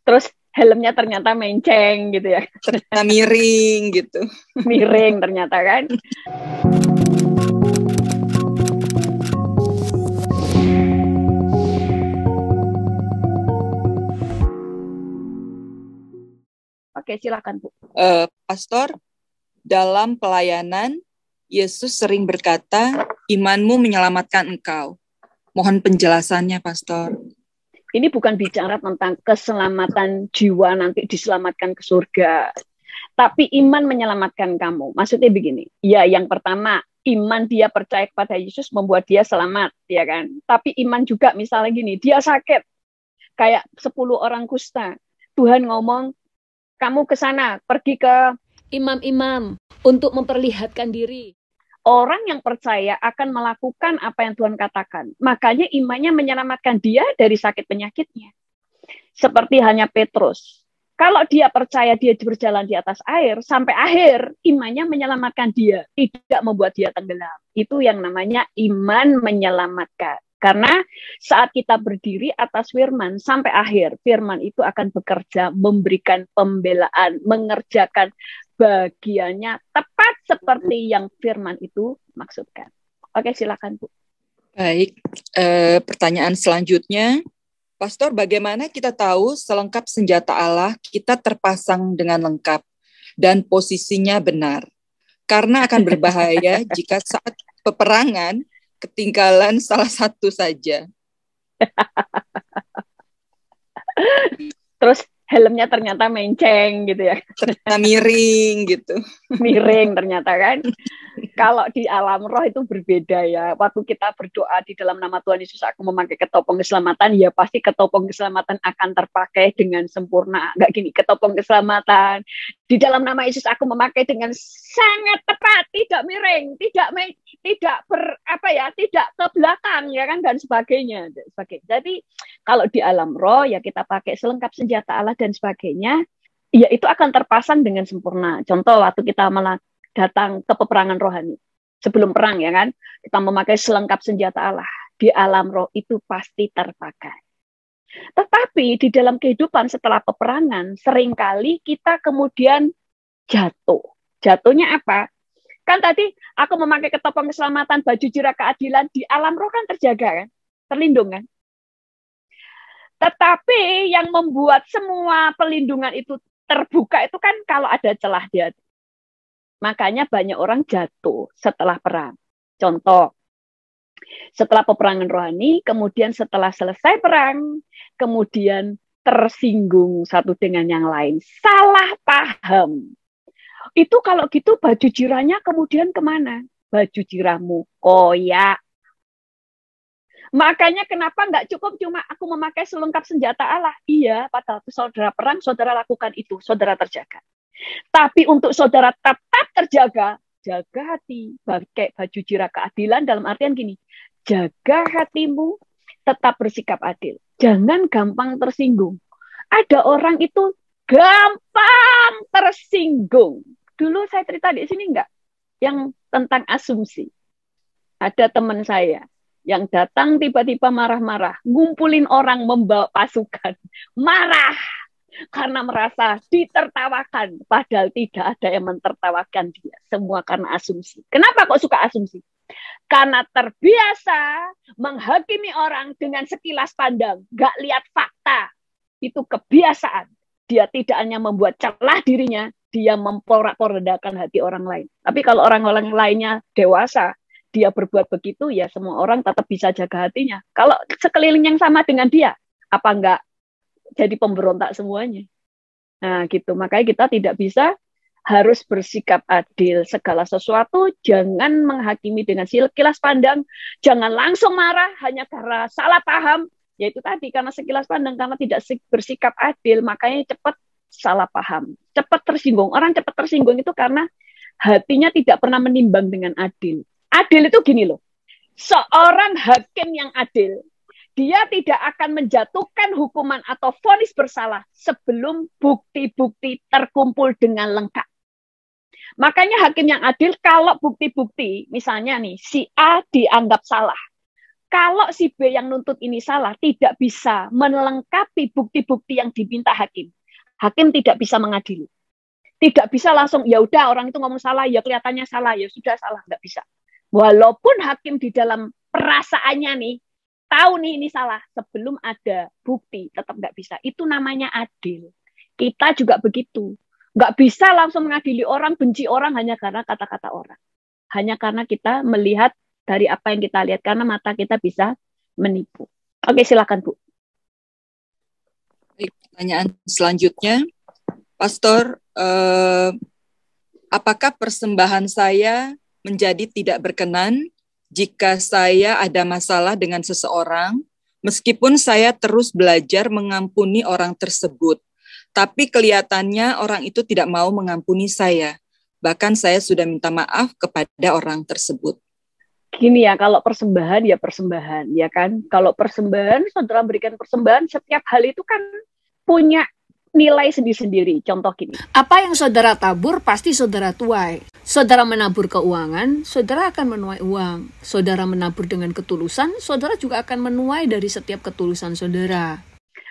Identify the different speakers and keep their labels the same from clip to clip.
Speaker 1: Terus helmnya ternyata menceng gitu ya.
Speaker 2: Ternyata miring gitu.
Speaker 1: Miring ternyata kan. Oke, silakan Bu.
Speaker 2: Pastor, dalam pelayanan, Yesus sering berkata, imanmu menyelamatkan engkau. Mohon penjelasannya, Pastor.
Speaker 1: Ini bukan bicara tentang keselamatan jiwa nanti diselamatkan ke surga. Tapi iman menyelamatkan kamu. Maksudnya begini, ya yang pertama, iman dia percaya kepada Yesus membuat dia selamat, ya kan? Tapi iman juga misalnya gini, dia sakit, kayak 10 orang kusta. Tuhan ngomong, kamu ke sana, pergi ke
Speaker 3: imam-imam untuk memperlihatkan diri.
Speaker 1: Orang yang percaya akan melakukan apa yang Tuhan katakan. Makanya imannya menyelamatkan dia dari sakit penyakitnya. Seperti hanya Petrus. Kalau dia percaya dia berjalan di atas air, sampai akhir imannya menyelamatkan dia. Tidak membuat dia tenggelam. Itu yang namanya iman menyelamatkan. Karena saat kita berdiri atas firman, sampai akhir, firman itu akan bekerja, memberikan pembelaan, mengerjakan bagiannya tepat seperti yang firman itu maksudkan. Oke, silakan Bu.
Speaker 2: Baik, pertanyaan selanjutnya. Pastor, bagaimana kita tahu selengkap senjata Allah kita terpasang dengan lengkap dan posisinya benar? Karena akan berbahaya jika saat peperangan ketinggalan salah satu saja.
Speaker 1: Terus helmnya ternyata menceng gitu ya.
Speaker 2: Ternyata miring gitu.
Speaker 1: Miring ternyata kan. Kalau di alam roh itu berbeda ya. Waktu kita berdoa di dalam nama Tuhan Yesus, aku memakai ketopong keselamatan, ya pasti ketopong keselamatan akan terpakai dengan sempurna. Enggak gini, ketopong keselamatan. Di dalam nama Yesus aku memakai dengan sangat tepat, tidak miring, tidak tidak ke belakang ya kan dan sebagainya. Jadi kalau di alam roh ya kita pakai selengkap senjata Allah dan sebagainya, ya itu akan terpasang dengan sempurna. Contoh waktu kita datang ke peperangan rohani. Sebelum perang ya kan, kita memakai selengkap senjata Allah. Di alam roh itu pasti terpakai. Tetapi di dalam kehidupan setelah peperangan, seringkali kita kemudian jatuh. Jatuhnya apa? Kan tadi aku memakai ketopong keselamatan, baju jira keadilan, di alam roh kan terjaga kan? Terlindung kan? Tetapi yang membuat semua pelindungan itu terbuka itu kan kalau ada celah di hati. Makanya banyak orang jatuh setelah perang. Contoh, setelah peperangan rohani, kemudian setelah selesai perang, kemudian tersinggung satu dengan yang lain. Salah paham. Itu kalau gitu baju jirahnya kemudian kemana? Baju jirahmu koyak. Makanya kenapa nggak cukup cuma aku memakai selengkap senjata Allah? Iya, pada waktu saudara perang, saudara lakukan itu, saudara terjaga. Tapi untuk saudara tetap terjaga, jaga hati, pakai baju jira keadilan dalam artian gini, jaga hatimu, tetap bersikap adil. Jangan gampang tersinggung. Ada orang itu gampang tersinggung. Dulu saya cerita di sini enggak? Yang tentang asumsi. Ada teman saya yang datang tiba-tiba marah-marah, ngumpulin orang membawa pasukan, marah. Karena merasa ditertawakan, padahal tidak ada yang mentertawakan dia. Semua karena asumsi. Kenapa kok suka asumsi? Karena terbiasa menghakimi orang dengan sekilas pandang, gak lihat fakta. Itu kebiasaan. Dia tidak hanya membuat celah dirinya, dia memporak-porandakan hati orang lain. Tapi kalau orang-orang lainnya dewasa, dia berbuat begitu, ya semua orang tetap bisa jaga hatinya. Kalau sekeliling yang sama dengan dia, apa enggak jadi pemberontak semuanya. Nah, gitu. Makanya kita tidak bisa, harus bersikap adil. Segala sesuatu jangan menghakimi dengan sekilas pandang, jangan langsung marah hanya karena salah paham. Yaitu tadi, karena sekilas pandang, karena tidak bersikap adil, makanya cepat salah paham. Cepat tersinggung. Orang cepat tersinggung itu karena hatinya tidak pernah menimbang dengan adil. Adil itu gini loh, seorang hakim yang adil, dia tidak akan menjatuhkan hukuman atau vonis bersalah sebelum bukti-bukti terkumpul dengan lengkap. Makanya hakim yang adil, kalau bukti-bukti, misalnya nih, si A dianggap salah, Kalau si B yang nuntut ini salah, tidak bisa melengkapi bukti-bukti yang diminta hakim. Hakim tidak bisa mengadili. Tidak bisa langsung, ya udah orang itu ngomong salah, ya kelihatannya salah, ya sudah salah, nggak bisa. Walaupun hakim di dalam perasaannya nih, tahu nih ini salah, sebelum ada bukti, tetap nggak bisa. Itu namanya adil. Kita juga begitu. Nggak bisa langsung mengadili orang, benci orang hanya karena kata-kata orang. Hanya karena kita melihat dari apa yang kita lihat, karena mata kita bisa menipu. Oke, silakan Bu.
Speaker 2: Pertanyaan selanjutnya, Pastor, apakah persembahan saya menjadi tidak berkenan jika saya ada masalah dengan seseorang, meskipun saya terus belajar mengampuni orang tersebut, tapi kelihatannya orang itu tidak mau mengampuni saya. Bahkan saya sudah minta maaf kepada orang tersebut.
Speaker 1: Gini ya, kalau persembahan ya persembahan, ya kan? Kalau persembahan, saudara berikan persembahan, setiap hal itu kan punya nilai sendiri-sendiri. Contoh gini.
Speaker 3: Apa yang saudara tabur pasti saudara tuai. Saudara menabur keuangan, saudara akan menuai uang. Saudara menabur dengan ketulusan, saudara juga akan menuai dari setiap ketulusan saudara.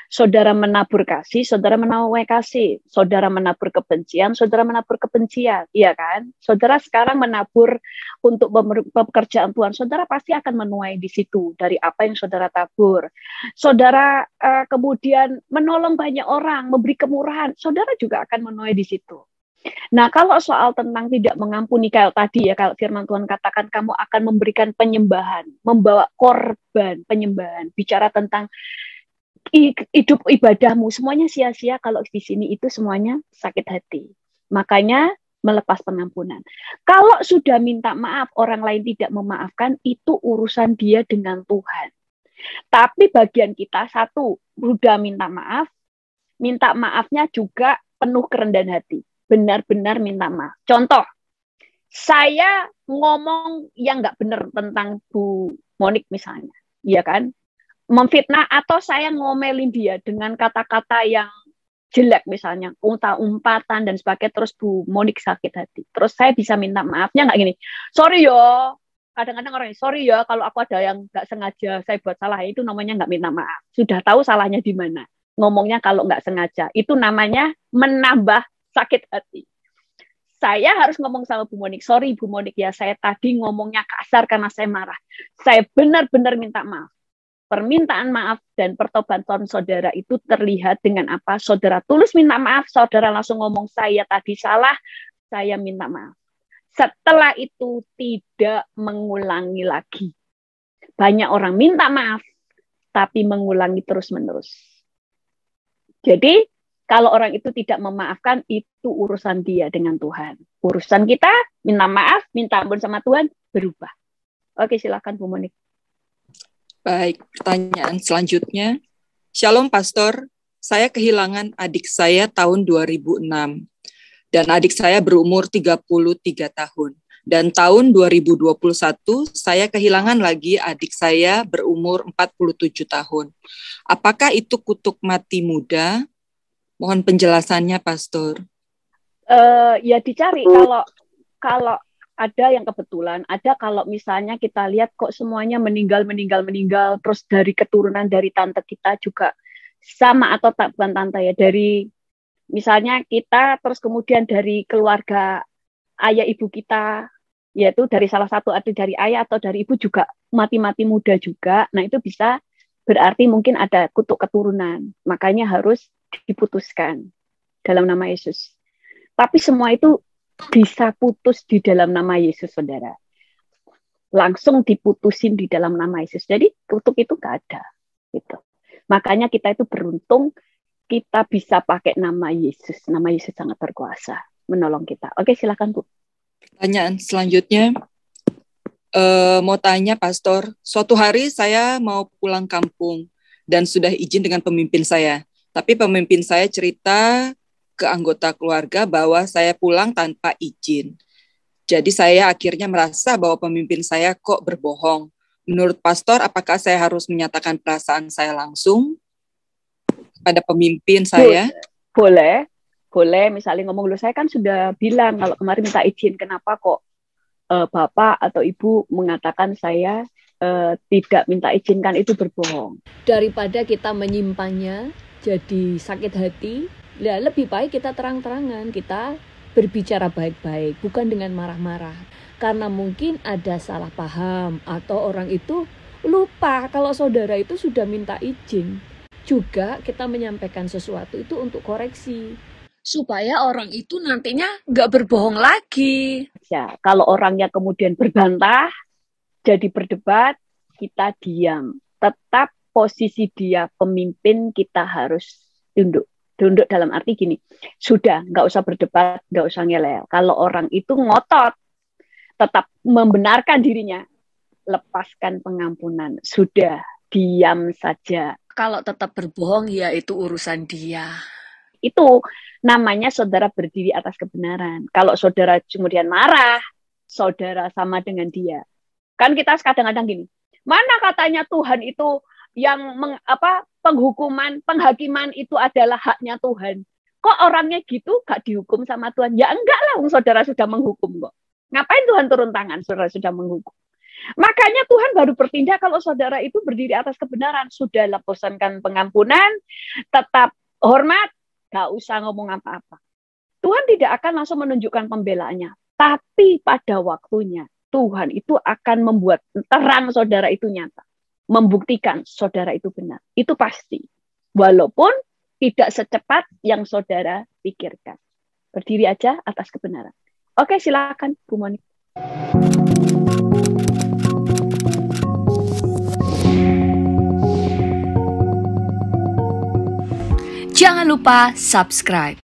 Speaker 1: Saudara menabur kasih, saudara menuai kasih. Saudara menabur kebencian, saudara menabur kebencian. Iya kan? Saudara sekarang menabur untuk pekerjaan Tuhan, saudara pasti akan menuai di situ dari apa yang saudara tabur. Saudara kemudian menolong banyak orang, memberi kemurahan, saudara juga akan menuai di situ. Nah, kalau soal tentang tidak mengampuni, kayak tadi ya, kalau firman Tuhan katakan kamu akan memberikan penyembahan, membawa korban penyembahan, bicara tentang hidup ibadahmu, semuanya sia-sia kalau di sini itu semuanya sakit hati. Makanya melepas pengampunan. Kalau sudah minta maaf, orang lain tidak memaafkan, itu urusan dia dengan Tuhan. Tapi bagian kita, satu, sudah minta maafnya juga penuh kerendahan hati. Benar-benar minta maaf. Contoh, saya ngomong yang nggak benar tentang Bu Monik misalnya, iya kan? Memfitnah atau saya ngomelin dia dengan kata-kata yang jelek misalnya, umpatan dan sebagainya, terus Bu Monik sakit hati. Terus saya bisa minta maafnya nggak gini, sorry yo, kadang-kadang orang sorry ya kalau aku ada yang nggak sengaja saya buat salah, itu namanya nggak minta maaf. Sudah tahu salahnya di mana, ngomongnya kalau nggak sengaja, itu namanya menambah sakit hati. Saya harus ngomong sama Bu Monik, sorry Bu Monik ya, saya tadi ngomongnya kasar karena saya marah. Saya benar-benar minta maaf. Permintaan maaf dan pertobatan saudara itu terlihat dengan apa? Saudara tulus minta maaf, saudara langsung ngomong saya tadi salah, saya minta maaf. Setelah itu tidak mengulangi lagi. Banyak orang minta maaf, tapi mengulangi terus-menerus. Jadi, kalau orang itu tidak memaafkan, itu urusan dia dengan Tuhan. Urusan kita, minta maaf, minta ampun sama Tuhan, berubah. Oke, silakan Bu Monik.
Speaker 2: Baik, pertanyaan selanjutnya. Shalom Pastor, saya kehilangan adik saya tahun 2006 dan adik saya berumur 33 tahun. Dan tahun 2021 saya kehilangan lagi adik saya berumur 47 tahun. Apakah itu kutuk mati muda? Mohon penjelasannya Pastor.
Speaker 1: Ya dicari kalau ada yang kebetulan, ada kalau misalnya kita lihat kok semuanya meninggal, terus dari keturunan dari tante kita juga sama atau tak bukan tante ya, dari misalnya kita, terus kemudian dari keluarga ayah ibu kita, yaitu dari salah satu atau dari ayah atau dari ibu juga mati-mati muda juga, nah itu bisa berarti mungkin ada kutuk keturunan, makanya harus diputuskan dalam nama Yesus. Tapi semua itu bisa putus di dalam nama Yesus, saudara. Langsung diputusin di dalam nama Yesus. Jadi kutuk itu nggak ada. Gitu. Makanya kita itu beruntung kita bisa pakai nama Yesus. Nama Yesus sangat berkuasa menolong kita. Oke, silakan Bu.
Speaker 2: Pertanyaan selanjutnya, mau tanya Pastor, suatu hari saya mau pulang kampung dan sudah izin dengan pemimpin saya. Tapi pemimpin saya cerita ke anggota keluarga bahwa saya pulang tanpa izin. Jadi saya akhirnya merasa bahwa pemimpin saya kok berbohong. Menurut Pastor, apakah saya harus menyatakan perasaan saya langsung pada pemimpin saya?
Speaker 1: Boleh. Misalnya ngomong, loh saya kan sudah bilang kalau kemarin minta izin, kenapa kok Bapak atau Ibu mengatakan saya tidak minta izinkan itu berbohong.
Speaker 3: Daripada kita menyimpannya jadi sakit hati, ya lebih baik kita terang-terangan, kita berbicara baik-baik, bukan dengan marah-marah. Karena mungkin ada salah paham atau orang itu lupa kalau saudara itu sudah minta izin. Juga kita menyampaikan sesuatu itu untuk koreksi, supaya orang itu nantinya nggak berbohong lagi.
Speaker 1: Ya, kalau orangnya kemudian berbantah, jadi berdebat, kita diam. Tetap posisi dia pemimpin, kita harus tunduk. Tunduk dalam arti gini, sudah nggak usah berdebat, nggak usah ngelel. Kalau orang itu ngotot, tetap membenarkan dirinya, lepaskan pengampunan. Sudah, diam saja.
Speaker 3: Kalau tetap berbohong, ya itu urusan dia.
Speaker 1: Itu namanya saudara berdiri atas kebenaran. Kalau saudara kemudian marah, saudara sama dengan dia. Kan kita kadang-kadang gini, mana katanya Tuhan itu yang penghakiman itu adalah haknya Tuhan. Kok orangnya gitu gak dihukum sama Tuhan? Ya enggak lah, saudara sudah menghukum kok. Ngapain Tuhan turun tangan, saudara sudah menghukum? Makanya Tuhan baru bertindak kalau saudara itu berdiri atas kebenaran. Sudah lepaskan pengampunan, tetap hormat, gak usah ngomong apa-apa. Tuhan tidak akan langsung menunjukkan pembelaannya. Tapi pada waktunya, Tuhan itu akan membuat terang saudara itu nyata. Membuktikan saudara itu benar. Itu pasti. Walaupun tidak secepat yang saudara pikirkan. Berdiri aja atas kebenaran. Oke, silakan Bu Monik.
Speaker 3: Jangan lupa subscribe.